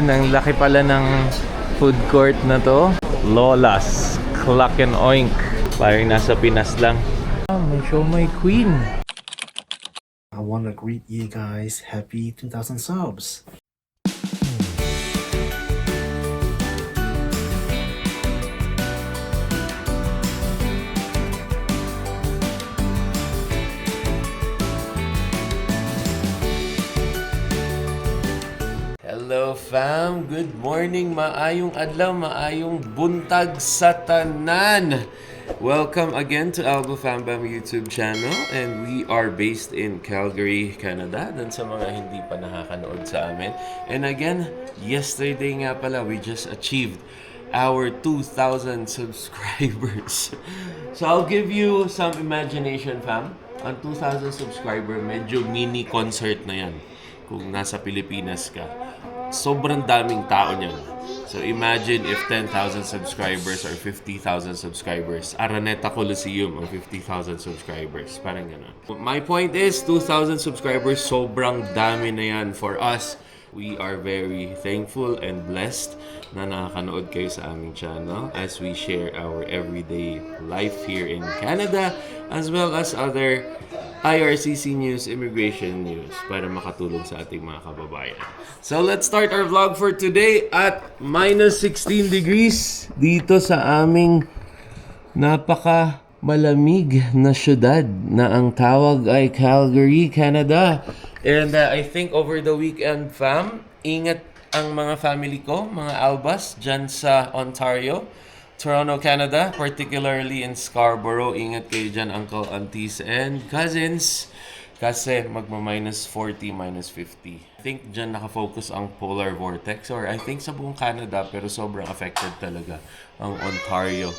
Ang laki pala ng food court na to. Lola's Clock and Oink. Parang nasa Pinas lang. May show my queen. I want to greet you guys. Happy 2,000 subs. Hello fam, good morning, maayong adlaw, maayong buntag sa tanan. Welcome again to Albo Fambam YouTube channel, and we are based in Calgary, Canada. Dan sa mga hindi pa nakakanood sa amin. And again, yesterday nga pala, we just achieved our 2,000 subscribers. So I'll give you some imagination fam. Ang 2,000 subscriber, medyo mini concert na yan kung nasa Pilipinas ka. Sobrang daming tao niyan. So imagine if 10,000 subscribers or 50,000 subscribers. Araneta Coliseum ang 50,000 subscribers. Parang gano'n. My point is, 2,000 subscribers, sobrang dami na yan for us. We are very thankful and blessed na nakakanood kayo sa aming channel as we share our everyday life here in Canada as well as other IRCC news, immigration news para makatulong sa ating mga kababayan. So let's start our vlog for today at minus 16 degrees dito sa aming napaka malamig na syudad na ang tawag ay Calgary, Canada. And I think over the weekend fam, ingat ang mga family ko, mga Albas dyan sa Ontario, Toronto, Canada, particularly in Scarborough. Ingat kayo dyan, uncle, aunties, and cousins. Kasi magma-minus 40, minus 50. I think dyan nakafocus ang polar vortex, or I think sa buong Canada, pero sobrang affected talaga ang Ontario.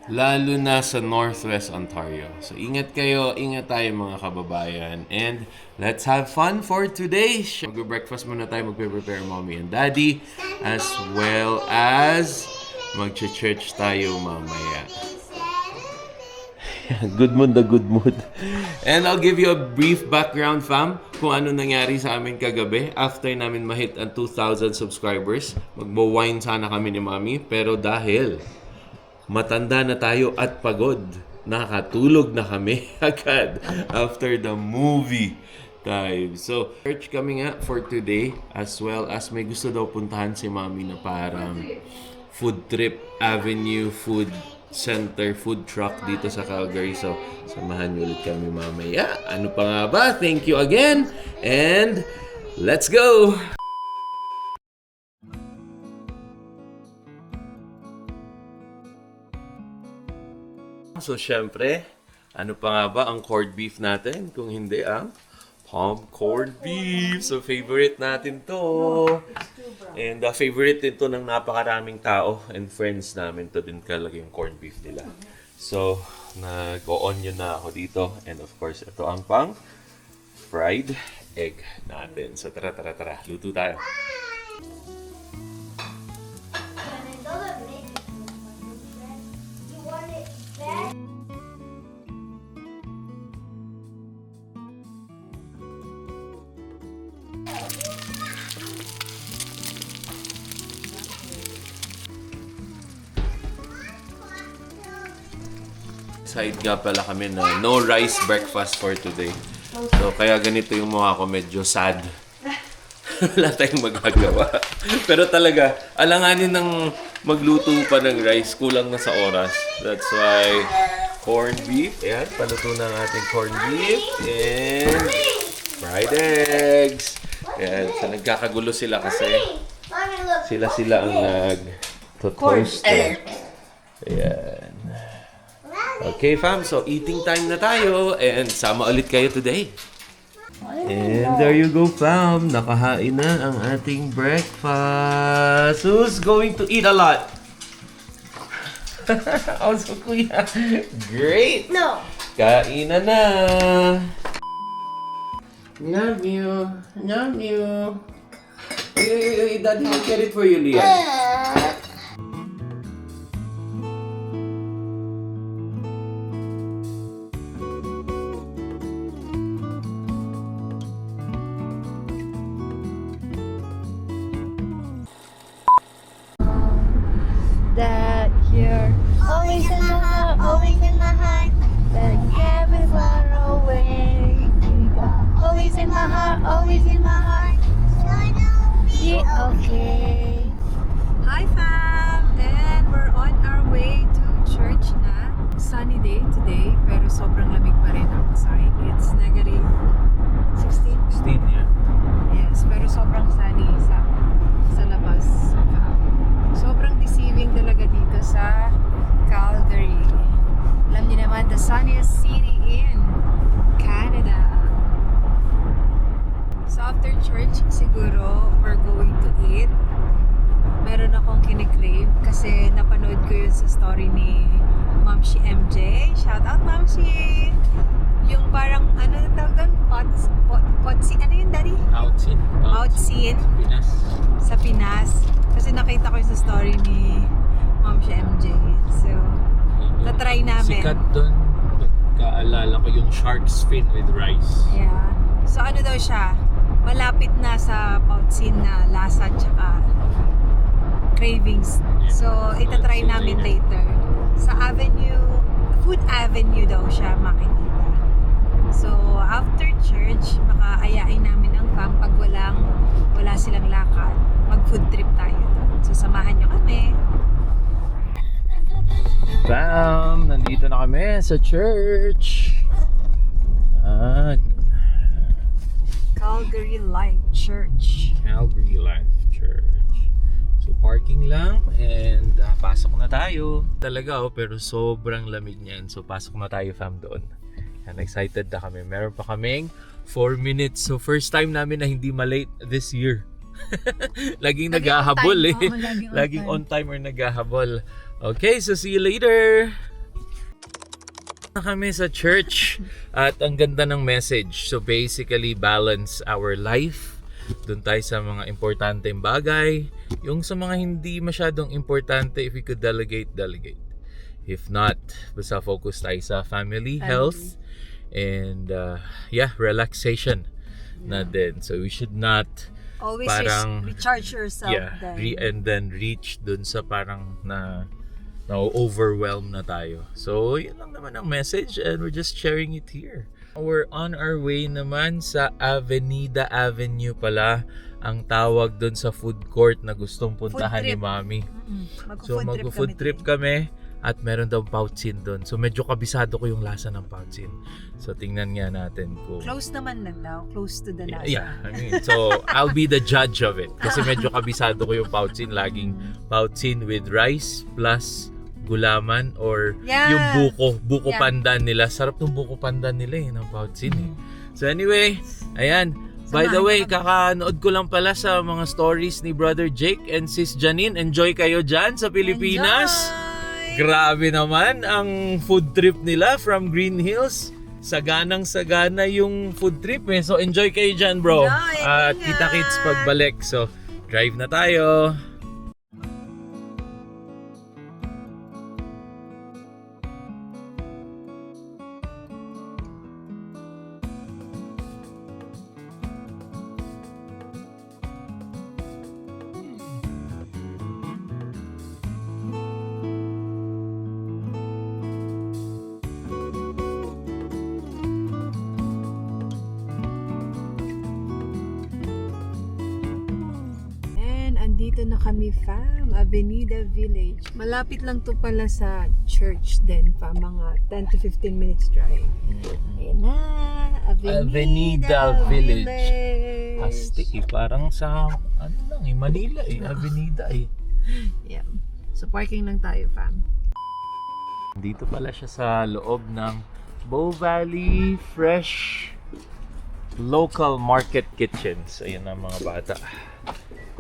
Lalo na sa Northwest Ontario. So ingat kayo, ingat tayo mga kababayan. And let's have fun for today. Mag-breakfast muna tayo, magpe-prepare mommy and daddy. As well as mag-church tayo mamaya. Good mood na good mood. And I'll give you a brief background fam kung ano nangyari sa amin kagabi after namin ma-hit ang 2,000 subscribers. Magbo-wine sana kami ni mami, pero dahil matanda na tayo at pagod, nakatulog na kami agad after the movie time. So, search kami nga for today, as well as may gusto daw puntahan si mami na parang food trip, avenue, food center, food truck dito sa Calgary. So, samahan niyo ulit kami mamaya. Ano pa nga ba? Thank you again, and let's go! So, syempre, ano pa nga ba ang corned beef natin? Kung hindi ang corned beef. So, favorite natin to. And favorite din to ng napakaraming tao and friends namin to din talaga yung corned beef nila. So, nag-o-onion na ako dito. And of course, ito ang pang fried egg natin. So, tara. Luto tayo. Side nga pala kami na no rice breakfast for today. So, kaya ganito yung mukha ko, medyo sad. Wala tayong magagawa. Pero talaga, alanganin ng magluto pa ng rice, kulang na sa oras. That's why, corned beef. Ayan, paluto na ang ating corned beef. And fried eggs. Ayan, so nagkakagulo sila kasi sila ang nag-toast. Ayan. Okay fam, so eating time na tayo and sama ulit kayo today. And there you go fam, nakahain na ang ating breakfast. Who's going to eat a lot? Also kuya. Great! No. Kainan na! Love you. Love you. Daddy will get it for you, Liam. always in my heart. Be okay. Hi fam! And we're on our way to church na. Sunny day today, pero sobrang lamig pa rin outside. It's negative 16? 16, yeah. Yes, pero sobrang sunny sa labas. Sobrang deceiving talaga dito sa Calgary. Alam niyo naman, the sunniest city in Canada. So after church, siguro we're going to eat. Meron akong kinikrave kasi napanood ko yun sa story ni Mamshi MJ. Shout out Mamshi! Yung parang, ano na tawag doon? Potsi, ano yun daddy? Outsin Pinas. sa Pinas. Kasi nakita ko yun sa story ni Mamshi MJ. So, tatry namin. Sikat doon. Pagkaalala ko yung shark's fin with rice. Yeah. So ano daw siya? Malapit na sa Pautsin na lasa tsaka cravings. So itatry namin later. Sa Food Avenue daw siya makikita. So after church, baka ayain namin ang fam pag wala silang lakad. Mag food trip tayo doon. So samahan nyo kami. Bam! Nandito na kami sa church. Calgary Life Church. Calgary Life Church. So parking lang and pasok na tayo. Talaga pero sobrang lamig niyan. So pasok na tayo fam doon. And excited na kami. Meron pa kaming 4 minutes. So first time namin na hindi malate this year. Laging naghahabol eh. Laging on time or naghahabol. Okay, so see you later. Na kami sa church at ang ganda ng message. So basically balance our life. Doon tayo sa mga importanteng bagay. Yung sa mga hindi masyadong importante, if we could delegate. If not, basta focus tayo sa family, health, and relaxation na din. So we should not Always parang recharge yourself. and then reach dun sa parang na overwhelm na tayo. So, yun lang naman ang message and we're just sharing it here. We're on our way naman sa Avenida Avenue pala ang tawag doon sa food court na gustong puntahan ni Mami. So, mag-food trip kami at meron daw Pautsin doon. So, medyo kabisado ko yung lasa ng Pautsin. So, tingnan nga natin kung... Close naman lang daw. Close to the lasa. Yeah, I mean, so I'll be the judge of it. Kasi medyo kabisado ko yung Pautsin. Laging Pautsin with rice plus gulaman or yung buko pandan nila. Sarap ng buko pandan nila ng Pautsin eh. So anyway, ayan. By the way, kakanood ko lang pala sa mga stories ni Brother Jake and Sis Janine. Enjoy kayo dyan sa Pilipinas. Grabe naman ang food trip nila from Green Hills. Saganang-sagana yung food trip eh. So enjoy kayo dyan bro. At kita-kits pagbalik. So drive na tayo. Andito na kami fam, Avenida Village. Malapit lang to pala sa church din pa, mga 10 to 15 minutes drive. Ayan na, Avenida Village. Asti parang sa ano lang eh, Manila eh, Avenida eh. Yeah. So parking lang tayo fam. Dito pala siya sa loob ng Bow Valley Fresh Local Market Kitchens. Ayan ang mga bata.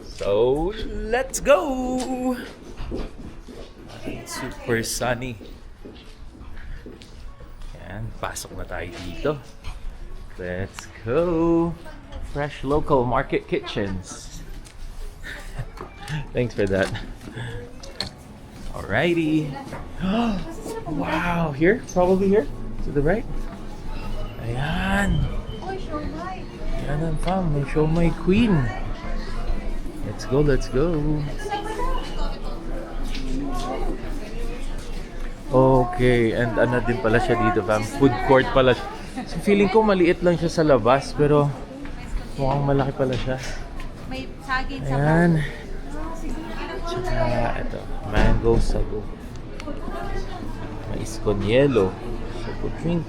So, let's go! Super sunny. Ayan, pasok na tayo dito. Let's go! Fresh Local Market Kitchens. Thanks for that. Alrighty. Wow, here? Probably here? To the right? Ayan. Ayan ang fam, may show my queen. Let's go, let's go. Okay, and ano din pala siya dito fam, food court pala. So feeling ko maliit lang siya sa labas pero Mukhang malaki pala siya. May saging sa Ayan. Tsaka ito, mango sago. Mais con hielo. Sago drink.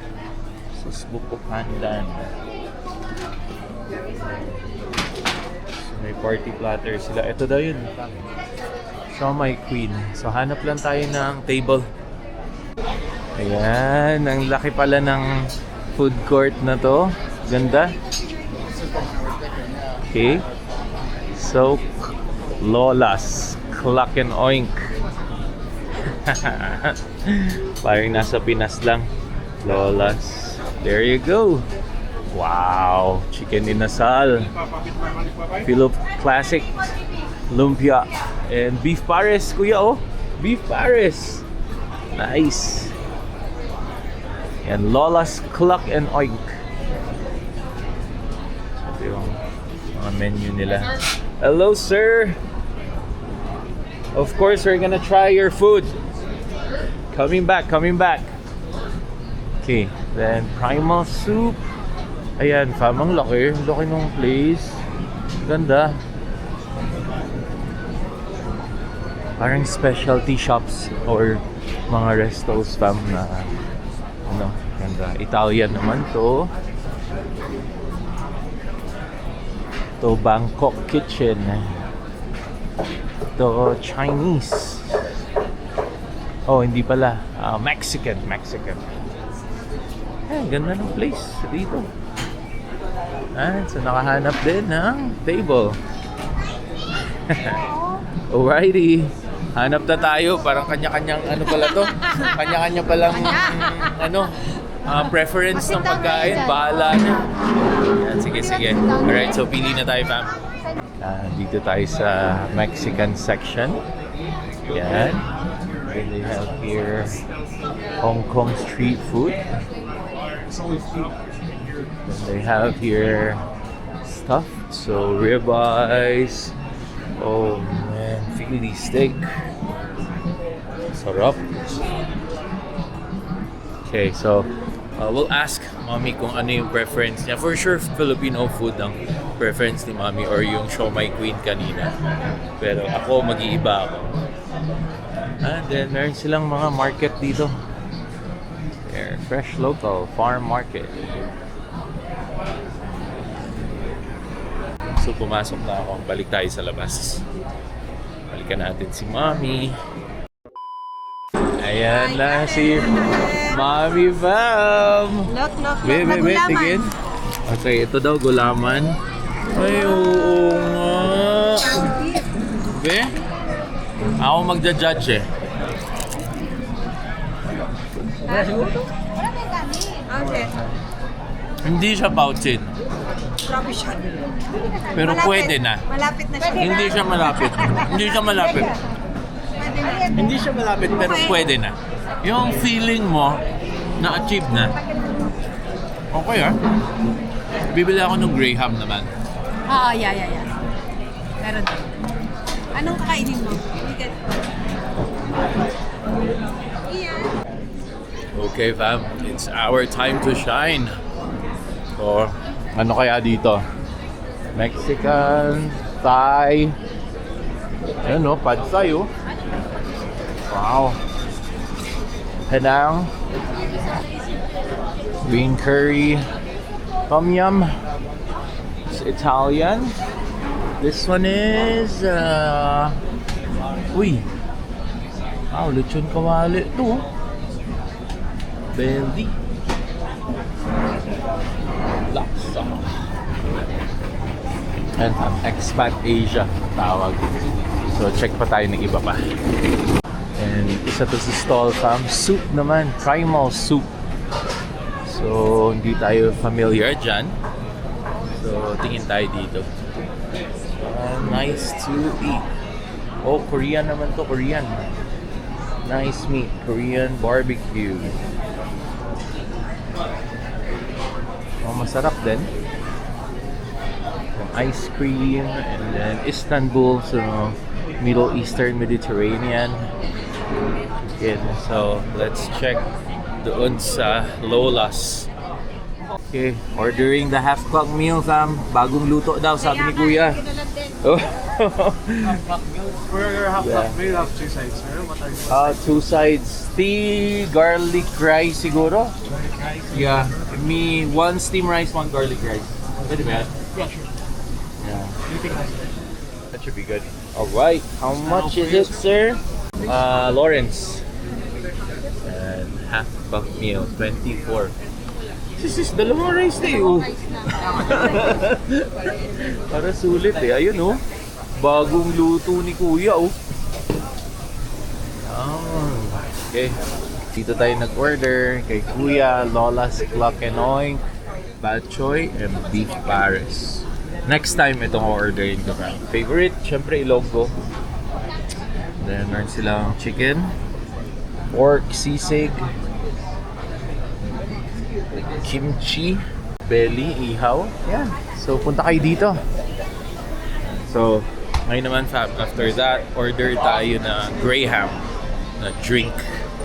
Sisbuko pandan. So, may party platter sila. Ito daw yun. Siomai Queen. So hanap lang tayo ng table. Ayan, ang laki pala ng food court na to. Ganda. Okay. So, Lola's Cluck and Oink. Parang nasa Pinas lang. Lola's. There you go. Wow. Chicken inasal. Philip Classic. Lumpia. And beef pares, kuya, oh. Beef pares. Nice. And Lola's Cluck and Oink. Ito yung mga menu nila. Hello, sir. Of course, we're gonna try your food. Coming back, coming back. Okay, then primal soup. Ayan, fam, ang laki. Ang laki ng place. Ganda. Parang specialty shops or mga restos, fam, na ano, ganda. Italian naman to. To Bangkok Kitchen. To Chinese. Oh, hindi pala. Mexican. Ay, ganda ng place dito. So nakahanap din ng table. Alrighty. Hanap na tayo. Parang kanya-kanyang ano pala to. Kanya-kanya palang preference ng pagkain. Bahala na. Yan, sige. Alright, so pili na tayo, fam. Dito tayo sa Mexican section. Yan. And they have here Hong Kong street food. And they have here stuff. So ribeyes. Oh man, Philly steak. Sarap. Okay, so we'll ask Mommy kung ano yung preference niya. For sure, Filipino food ang preference ni Mommy or yung Siomai Queen kanina. Pero ako, mag-iiba ako. And then, meron silang mga market dito. There, fresh local farm market. So, pumasok na ako. Balik tayo sa labas. Balikan natin si Mommy. Ayan na si Mommy Fam. Look, Wait, tigin. Okay, ito daw gulaman. Ay, oo nga. Be? Ako magja-judge eh. Okay. Hindi siya pouchin. Grabe siya. Pero Malapit. pwede na. Malapit na siya. Hindi siya malapit. Hindi siya malapit. Pwede na. Hindi siya malapit pero Okay. pwede na. Yung feeling mo na-achieve na. Okay ah. Bibili ako ng Graham naman. Oo, yeah. Meron. Anong kakainin mo? Bigat. Okay fam, it's our time to shine. So, ano kaya dito? Mexican, Thai. Ayan o, pad Thai oh. Wow. Penang. Green curry. Tom yum. It's Italian. This one is uy. Wow, lechon kawali to. Belly. Laksa. And Expat Asia tawag. So check pa tayo ng iba pa. And isa to sa stall fam. Soup naman. Primal soup. So hindi tayo familiar dyan. So tingin tayo dito. Nice to eat. Oh, Korean naman to. Korean. Nice meat. Korean barbecue. Oh, masarap din. Ice cream. And then Istanbul. So, Middle Eastern Mediterranean. Again, so, let's check doon sa Lola's. Okay, ordering the half-cock meal, fam. Bagong luto daw, sabi ni Kuya. Oh. For your half Yeah. meal, have 2 sides, sir. What are you? 2 sides. Tea, garlic rice siguro? Yeah. Me, 1 steam rice, 1 garlic rice. Pwede ba yan? Yeah, sure. Yeah. Anything else? That should be good. Alright, how much is it, sir? Lawrence. And half-cock meal, 24. This is dalawang rice na eh, oh. Para sulit eh. Ayun oh. Bagong luto ni Kuya oh. Okay. Dito tayo nag-order kay Kuya, Lola's Clock and Oink, Bad Choy, and Beef Paris. Next time itong orderin ko pa. Favorite, syempre Ilonggo. Then meron silang chicken, pork, sisig, kimchi, belly, ihaw. Yan. So, punta kayo dito. So, ngayon naman fam, after that, order tayo na Graham na drink.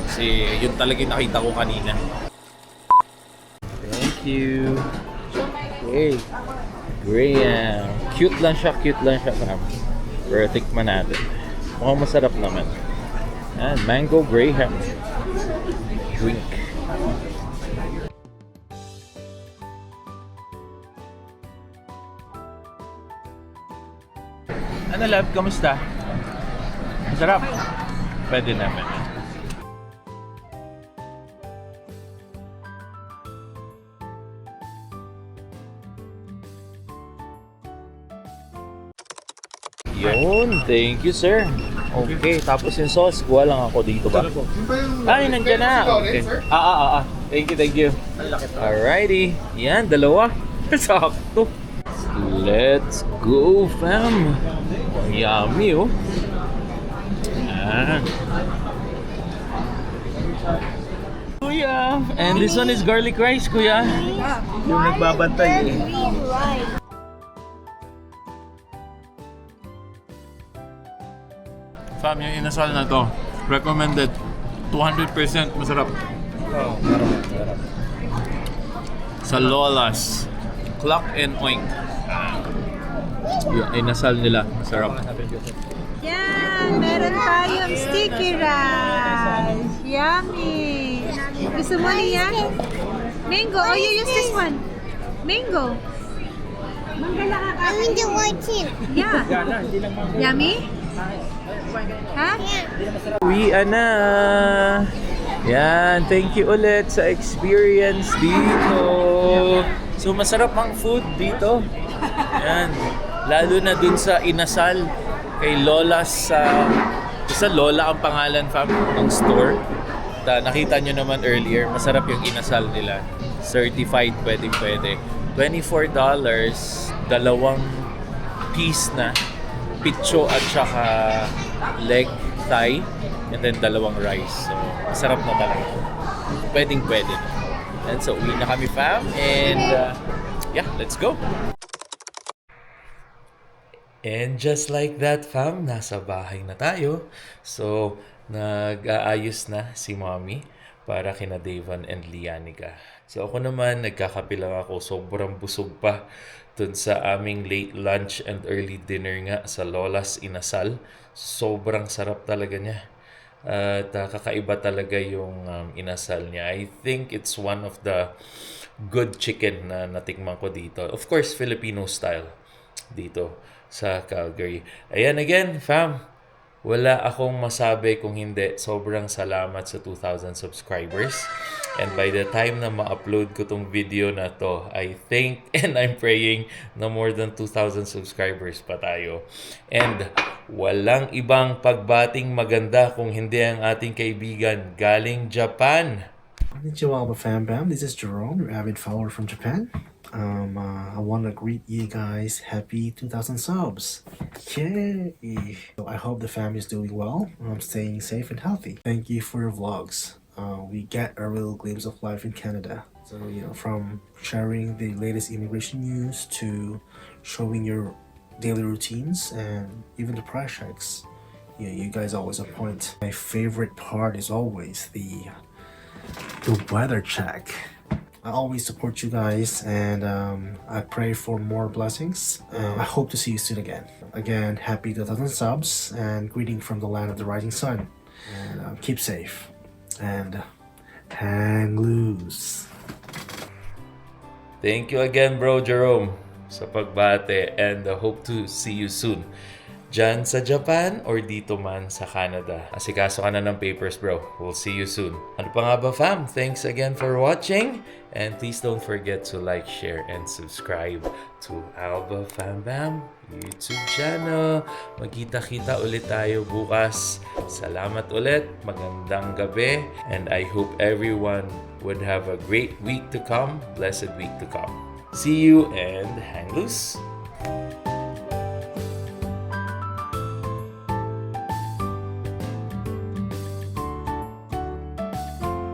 Kasi yun talaga yung nakita ko kanina. Thank you. Okay. Graham. Cute lang siya fam. Pero tikman natin. Mukhang masarap naman. Yan, mango Graham. Drink. Ano love? Kamusta? Masarap? Pwede naman. Yun, thank you sir. Okay, tapos yung sauce, kuha lang ako dito ba? Ay, nandiyan na. Okay. Thank you. Alrighty. Yan, dalawa. Sakto. Let's go, fam. Yummy, oh. Yan. Kuya. And this one is garlic rice, kuya. Yung nagbabantay eh. Green rice. Fam, yung inasal na to, recommended 200% masarap. Oh, masarap. Sa Lola's Clock and Oink. Yung inasal nila, masarap. Yan, meron tayong sticky rice. Yummy. Gusto mo niya? Mango. Oh, you use this one. Mango. Manggala ka I mean the white too. Yeah. Yummy? Ha? Uwian na! Yan, thank you ulit sa experience dito. So masarap ang food dito. Yan, lalo na dun sa inasal kay Lola's isa Lola ang pangalan fam ng store. Nakita nyo naman earlier, masarap yung inasal nila. Certified, pwede. $24, dalawang piece na picho at saka leg thigh and then dalawang rice. So, masarap na talaga. Pwede. And so, uwi na kami fam and yeah, let's go. And just like that, fam, nasa bahay na tayo. So, nag-aayos na si Mommy para kina Davan and Lianica. So, ako naman, nagkakape lang ako. Sobrang busog pa dun sa aming late lunch and early dinner nga sa Lola's Inasal. Sobrang sarap talaga niya. At kakaiba talaga yung inasal niya. I think it's one of the good chicken na natikman ko dito. Of course, Filipino style dito sa Calgary. Ayan again, fam. Wala akong masabi kung hindi. Sobrang salamat sa 2,000 subscribers. And by the time na ma-upload ko tong video na to, I think and I'm praying na more than 2,000 subscribers pa tayo. And walang ibang pagbating maganda kung hindi ang ating kaibigan galing Japan. Konnichiwa, Fam Bam. This is Jerome, your avid follower from Japan. I want to greet you guys. Happy 2,000 subs. Yay! So I hope the family is doing well. Staying safe and healthy. Thank you for your vlogs. We get a real glimpse of life in Canada. So, from sharing the latest immigration news to showing your daily routines and even the price checks. You guys always on point. My favorite part is always the weather check. I always support you guys, and I pray for more blessings. I hope to see you soon again. Again, happy 2,000 subs, and greeting from the land of the rising sun. And keep safe, and hang loose. Thank you again, bro Jerome, sa pagbate, and hope to see you soon. Diyan sa Japan or dito man sa Canada. Asikaso ka na ng papers, bro. We'll see you soon. Ano pa nga ba, fam? Thanks again for watching. And please don't forget to like, share, and subscribe to Alba Fam Bam YouTube channel. Magkita-kita ulit tayo bukas. Salamat ulit. Magandang gabi. And I hope everyone would have a great week to come. Blessed week to come. See you and hang loose.